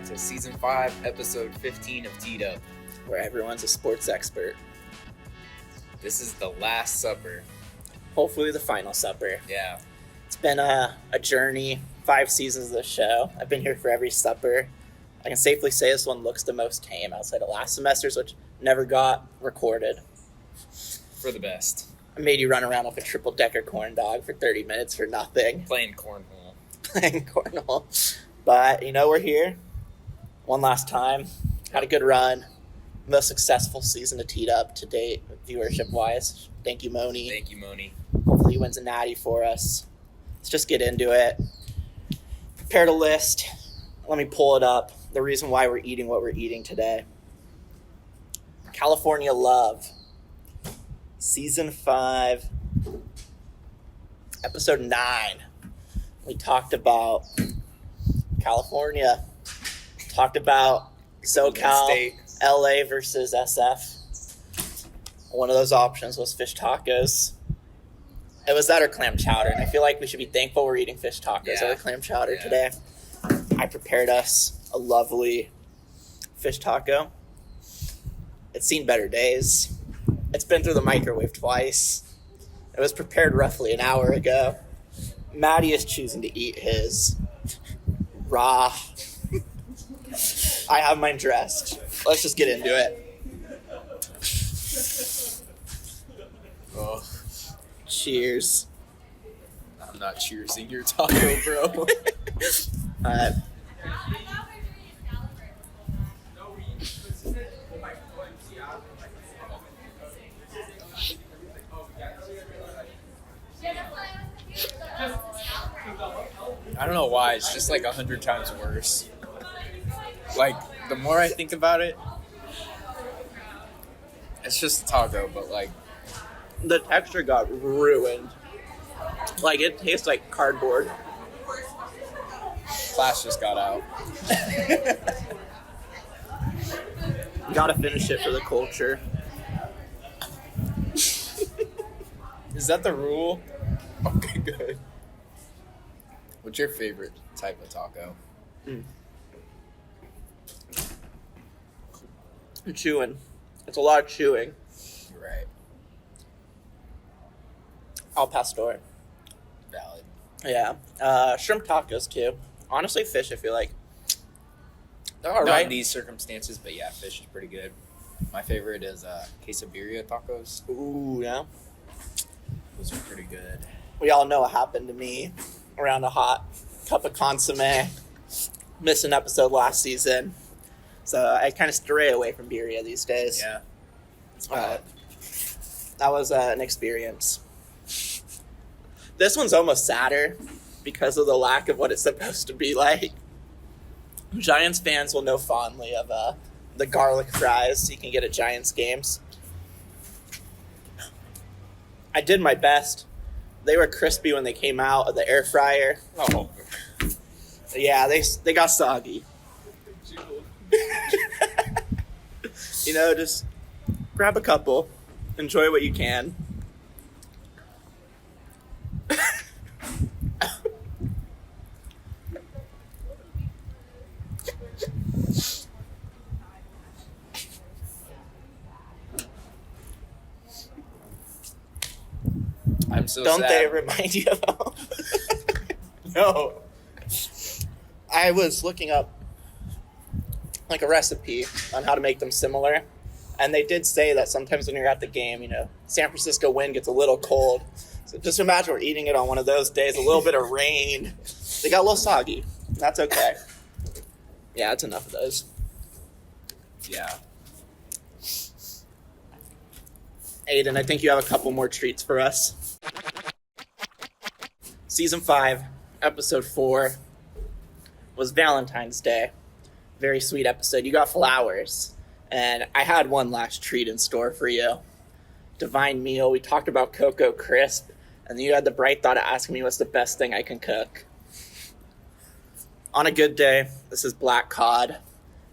back to Season 5, Episode 15 of Teed Up, where everyone's a sports expert. This is the last supper. Hopefully the final supper. Yeah. It's been a journey, 5 seasons of the show. I've been here for every supper. I can safely say this one looks the most tame outside of last semester's, which never got recorded. For the best. I made you run around with a triple-decker corn dog for 30 minutes for nothing. Playing cornhole. Playing cornhole. But, we're here. One last time. Had a good run. Most successful season to Teed Up to date, viewership-wise. Thank you, Moni. Thank you, Moni. Hopefully he wins a natty for us. Let's just get into it. Prepared a list. Let me pull it up. The reason why we're eating what we're eating today. California Love. Season 5. Episode 9. We talked about California. Talked about SoCal, LA versus SF. One of those options was fish tacos. It was that or clam chowder, and I feel like we should be thankful we're eating fish tacos over clam chowder today. I prepared us a lovely fish taco. It's seen better days. It's been through the microwave twice. It was prepared roughly an hour ago. Maddie is choosing to eat his raw. I have mine dressed. Let's just get into it. Oh. Cheers. I'm not cheersing your taco, bro. I don't know why, it's just like 100 times worse. Like, the more I think about it, it's just a taco, but like... The texture got ruined. Like, it tastes like cardboard. Class just got out. Gotta finish it for the culture. Is that the rule? Okay, good. What's your favorite type of taco? Chewing. It's a lot of chewing. You're right. Al pastor. Valid. Yeah. Shrimp tacos, too. Honestly, fish, I feel like. They're all Not right. in these circumstances, but yeah, fish is pretty good. My favorite is quesadilla tacos. Ooh, yeah. Those are pretty good. We all know what happened to me around a hot cup of consomme. Missed an episode last season. So I kind of stray away from birria these days. Yeah. That was an experience. This one's almost sadder because of the lack of what it's supposed to be like. Giants fans will know fondly of the garlic fries you can get at Giants games. I did my best. They were crispy when they came out of the air fryer. Oh. Yeah, they got soggy. Just grab a couple. Enjoy what you can. I'm so Don't sad. they remind you of home? No. I was looking up like a recipe on how to make them similar. And they did say that sometimes when you're at the game, San Francisco wind gets a little cold. So just imagine we're eating it on one of those days, a little bit of rain. They got a little soggy. That's okay. Yeah, that's enough of those. Yeah. Aidan, I think you have a couple more treats for us. Season 5, Episode 4 was Valentine's Day. Very sweet episode. You got flowers. And I had one last treat in store for you. Divine meal. We talked about Cocoa Crisp. And then you had the bright thought of asking me what's the best thing I can cook. On a good day, this is black cod,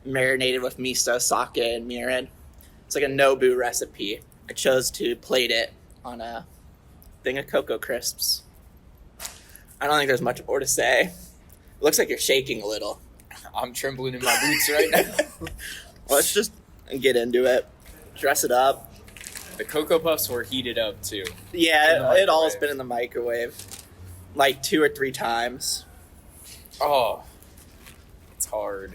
marinated with miso, sake, and mirin. It's like a Nobu recipe. I chose to plate it on a thing of Cocoa Crisps. I don't think there's much more to say. It looks like you're shaking a little. I'm trembling in my boots right now. Let's just get into it. Dress it up. The Cocoa Puffs were heated up too. Yeah, it all's been in the microwave. Like 2 or 3 times. Oh, it's hard.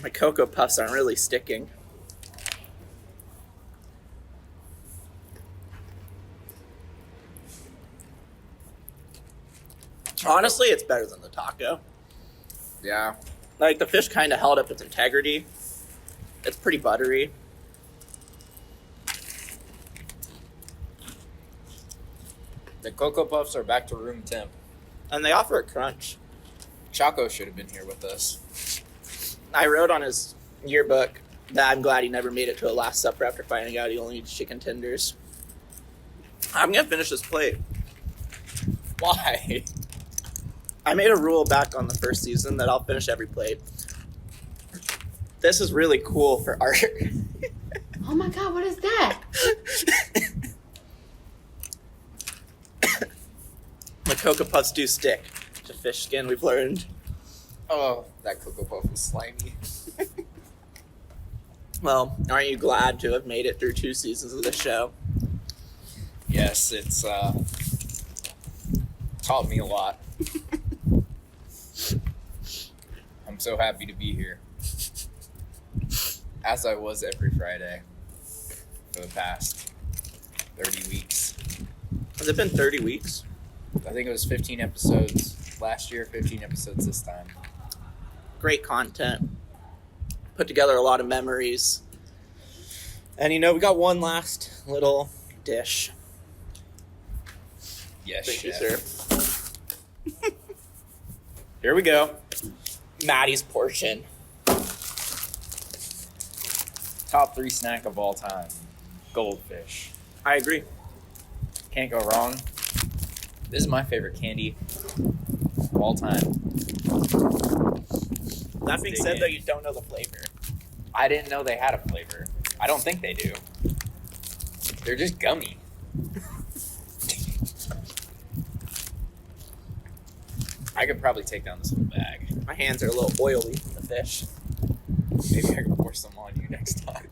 My Cocoa Puffs aren't really sticking. Honestly, it's better than the taco. Yeah. Like, the fish kind of held up its integrity. It's pretty buttery. The Cocoa Puffs are back to room temp. And they offer a crunch. Choco should have been here with us. I wrote on his yearbook that I'm glad he never made it to a Last Supper after finding out he only eats chicken tenders. I'm going to finish this plate. Why? I made a rule back on the first season that I'll finish every plate. This is really cool for art. Oh my god, what is that? The Cocoa Puffs do stick to fish skin, we've learned. Oh, that Cocoa Puff was slimy. Well, aren't you glad to have made it through 2 seasons of the show? Yes, it's taught me a lot. I'm so happy to be here. As I was every Friday for the past 30 weeks. Has it been 30 weeks? I think it was 15 episodes last year, 15 episodes this time. Great content. Put together a lot of memories. And we got one last little dish. Yes, Thank you, chef. sir. Here we go. Maddie's portion. Top 3 snack of all time. Goldfish. I agree. Can't go wrong. This is my favorite candy of all time. That being said, though, you don't know the flavor. I didn't know they had a flavor. I don't think they do. They're just gummy. I could probably take down this whole bag. My hands are a little oily from the fish. Maybe I can pour some on you next time.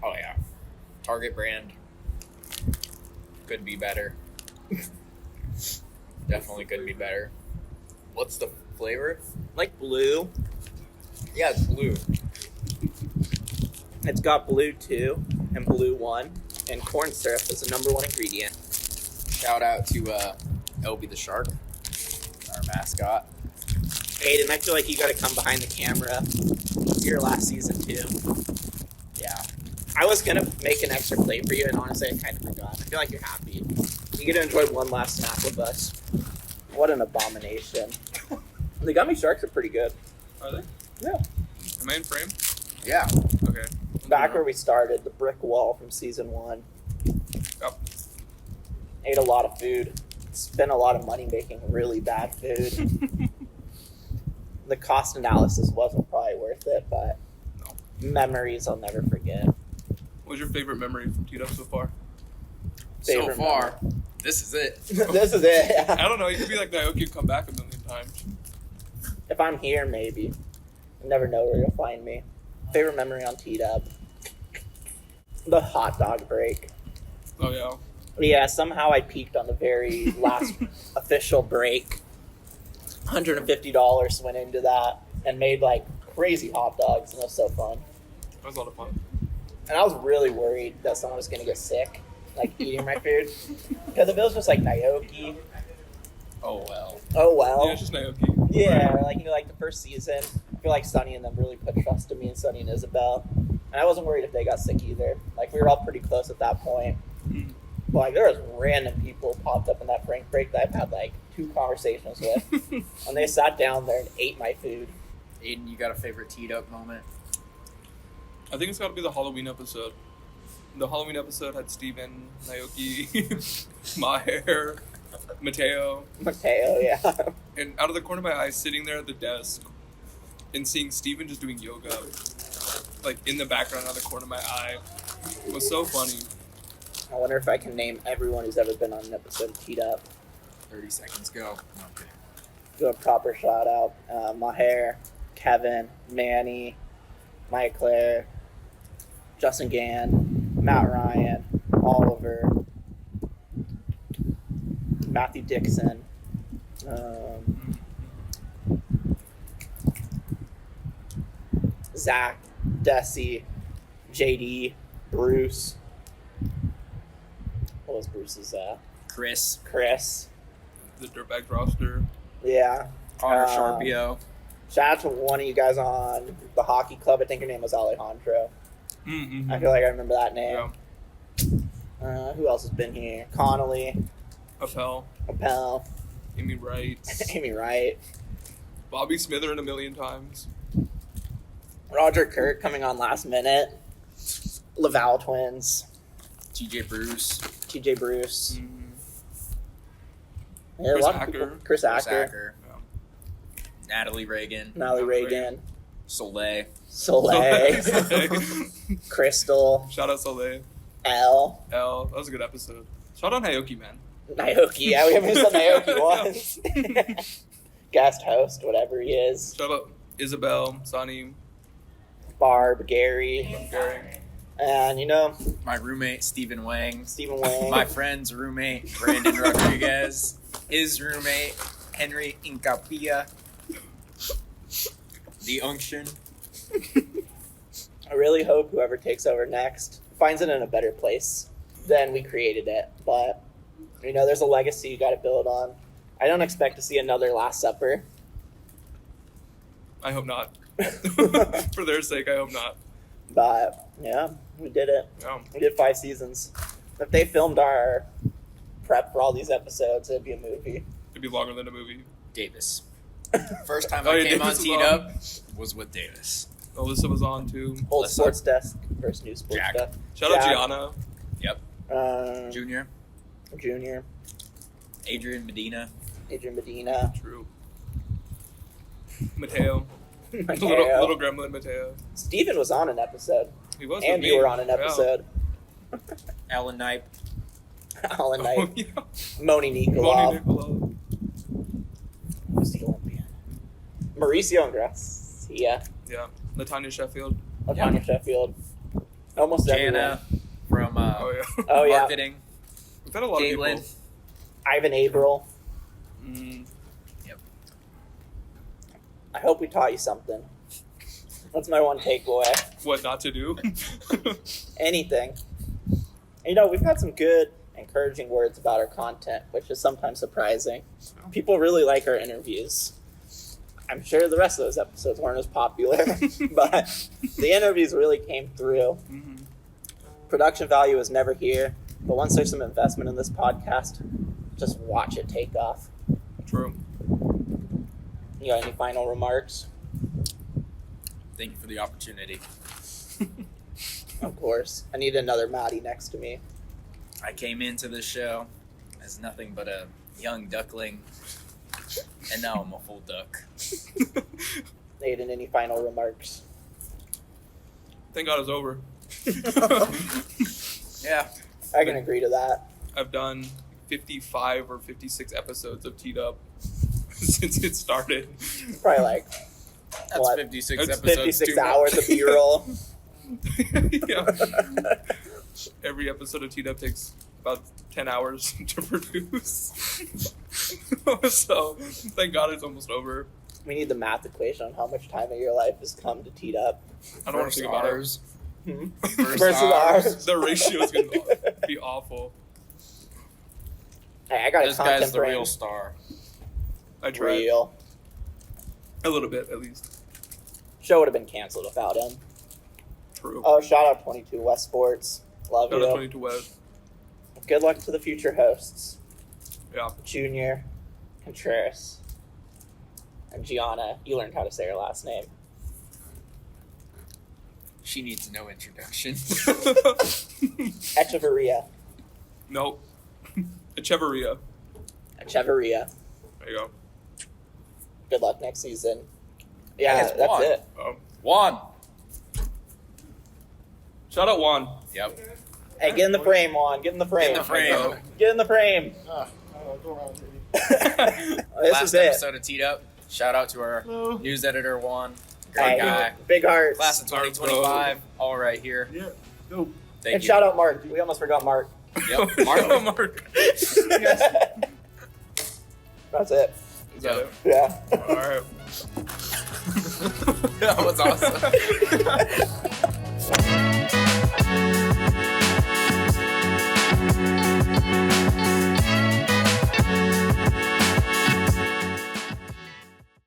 Oh yeah. Target brand. Could be better. Definitely could be better. What's the flavor? Like blue. Yeah, it's blue. It's got blue 2 and blue 1. And corn syrup is the number 1 ingredient. Shout out to Elby the Shark, our mascot. Aidan, I feel like you got to come behind the camera. Your last season, too. Yeah. I was going to make an extra plate for you, and honestly, I kind of forgot. I feel like you're happy. You get to enjoy one last snack with us. What an abomination. The gummy sharks are pretty good. Are they? Yeah. Am I in frame? Yeah. Okay. Back where we started, the brick wall from season 1. Yep. Ate a lot of food. Spent a lot of money making really bad food. The cost analysis wasn't probably worth it, but No. memories I'll never forget. What was your favorite memory from Teed Up so far? So far, this is it. This is it. I don't know. You could be like Naoki and come back a million times. If I'm here, maybe. You never know where you'll find me. Favorite memory on T-Dub? The hot dog break. Oh, yeah. Yeah, somehow I peaked on the very last official break. $150 went into that and made like crazy hot dogs, and it was so fun. That was a lot of fun. And I was really worried that someone was going to get sick, like eating my food. Because if it was just like Naoki, Oh well. oh well. Yeah, it's just Naoki. Yeah, or like, like the first season, I feel like Sunny and them really put trust in me, and Sunny and Isabel. And I wasn't worried if they got sick either. Like, we were all pretty close at that point. Mm. But like, there was random people popped up in that Frank break that I've had like 2 conversations with. And they sat down there and ate my food. Aiden, you got a favorite teed up moment? I think it's got to be the Halloween episode. The Halloween episode had Steven, Naoki, Maher, Mateo. Mateo, yeah. And out of the corner of my eye, sitting there at the desk and seeing Steven just doing yoga, like in the background out of the corner of my eye, it was so funny. I wonder if I can name everyone who's ever been on an episode of Teed Up. 30 seconds, go. Okay. do a proper shout out. Maher, Kevin, Manny, Mike Claire, Justin Gann, Matt Ryan, Oliver, Matthew Dixon, Zach, Desi, JD, Bruce. What was Bruce's? Chris. The Dirtbags roster. Yeah. Connor Sharpio. Shout out to one of you guys on the hockey club. I think her name was Alejandro. Mm-hmm. I feel like I remember that name. Yeah. Who else has been here? Connolly, Appel. Amy Wright. Amy Wright, Bobby Smither a million times. Roger Kirk coming on last minute. Laval twins. TJ Bruce. Mm-hmm. Yeah, Chris a lot of Acker. people. Chris Acker. Yeah. Natalie Reagan. Soleil. Soleil. Crystal. Shout out Soleil. L. That was a good episode. Shout out Naoki, man. Naoki. Yeah, we haven't used Naoki once. Guest host, whatever he is. Shout out Isabel, Sonny, Barb, Gary. And, My roommate, Stephen Wang. My My friend's roommate, Brandon Rodriguez. His roommate, Henry Incapia. The Unction. I really hope whoever takes over next finds it in a better place than we created it. But, there's a legacy you got to build on. I don't expect to see another Last Supper. I hope not. For their sake, I hope not. But, yeah, we did it. Yeah. We did 5 seasons. If they filmed our prep for all these episodes, it'd be a movie. It'd be longer than a movie. Davis. First time Oh, I yeah, came on Davis was Teed on. Up was with Davis. Alyssa was on too. Old Let's sports desk versus new sports Jack. desk. Shout out Jack. Gianna. Yep. Junior. Adrian Medina. Adrian Medina. True. Mateo. Mateo. Little gremlin Mateo. Steven was on an episode. He was And with you me. were on an episode. Alan Knipe. Alan Yeah. Knight. Oh, yeah. Moni Bonnie Nikolov. Nicolau. Who's the Olympian? Mauricio Ingres. Yeah. Yeah. Latanya Sheffield. Latanya Sheffield. Almost Jana everyone. from Oh, yeah. Oh, yeah. marketing. We've had a lot Caitlin. of people. Ivan Abril. Mm, I hope we taught you something. That's my one takeaway. what not to do? Anything. And, we've had some good, encouraging words about our content, which is sometimes surprising. People really like our interviews. I'm sure the rest of those episodes weren't as popular, but the interviews really came through. Mm-hmm. Production value is never here, but once there's some investment in this podcast, just watch it take off. True. You got any final remarks? Thank you for the opportunity. Of course. I need another Maddie next to me. I came into this show as nothing but a young duckling, and now I'm a full duck. Aidan, any final remarks? Thank God it's over. Yeah. I can agree to that. I've done 55 or 56 episodes of Teed Up since it started. Probably like That's What? 56 That's episodes. 56 too much. hours of B-roll. Yeah. Every episode of Teed Up takes about 10 hours to produce. So, thank God it's almost over. We need the math equation on how much time of your life has come to teed up. I don't want to think about ours. Hmm? Versus Versus ours. ours. The ratio is going to be awful. Hey, I got This a guy's content the brain. real star. I tried. Real. A little bit, at least. Show would have been canceled without him. True. Oh, shout out 22 West Sports. Love Shout you. out 22 West. Good luck to the future hosts. Yeah. Junior, Contreras, and Gianna. You learned how to say her last name. She needs no introduction. Echeverria. Nope. Echeverria. Echeverria. There you go. Good luck next season. Yeah, It's that's Juan. it. Juan. Shout out Juan. Yep. Hey, get in the frame, Juan. Get in the frame. Get in the frame. Go. Get in the frame. Go around, This Last is it. episode of Teed Up. Shout out to our news editor Juan. Great Hey, guy. big hearts. Class of 2025. All right here. Yeah. Go. Thank And you. shout out Mark. We almost forgot Mark. Yep. Mark. Mark. That's it. Is that it? Yeah. All right. That was awesome.